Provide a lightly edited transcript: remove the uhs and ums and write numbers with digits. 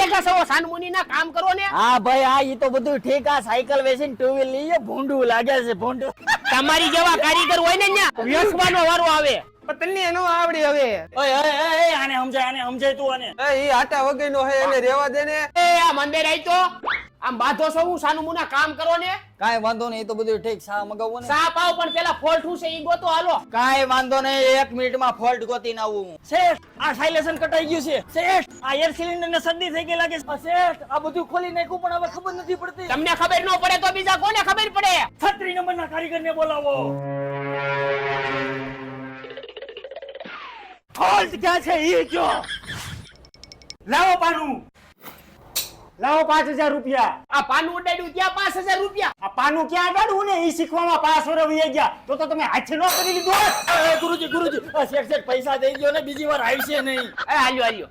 બેઠા છો સાનમુની ના કામ કરો ને હા ભાઈ હા ઈ તો બધું ઠીક આ સાયકલ વેચીને ટુ વ્હીલ લઈએ ભૂંડું લાગે છે ભૂંડું તમારી જેવા કારીગર હોય ને ત્યાં વેચવાનો વારો આવે પણ તને એનો આવડી હવે ઓય ઓય આને સમજાય તું આને એ આટા વગરનો હે એને રેવા દે ને એ આ મંદિર આઈ તો આમ બાધો છો હું સાનમુના કામ કરો ને કાઈ વાંધો નહીં ઈ તો બધું ઠીક સા મગાવું ને સા પાવ પણ પેલા ફોલ્ટ હું છે ઈ ગોતો હાલો કાઈ વાંધો નહીં 1 મિનિટમાં ફોલ્ટ ગોતીને આવું હું શેઠ આ સાયલેશન કટાઈ ગયું છે શેઠ આ એર સિલિન્ડર ને સર્દી થઈ ગઈ લાગે છે શેઠ આ બધું ખોલી નાખ્યું પણ હવે ખબર નથી પડતી તમને ખબર ન પડે તો બીજા કોને ખબર પડે 36 નંબરના કારીગરને બોલાવો ફોલ્ટ ક્યાં છે ઈ કયો લાવો પાનું લાવો 5000 રૂપિયા આ પાનું ઉડાડ્યું ત્યાં 5000 રૂપિયા આ પાનું ક્યાં કાઢું ને ઈ શીખવામાં 5 વર્ષ વહી ગયા તો તમે હાથે નો કરી લીધો એ ગુરુજી આ શેઠ પૈસા દઈ દો ને બીજી વાર આવશે નહીં એ હાલ્યો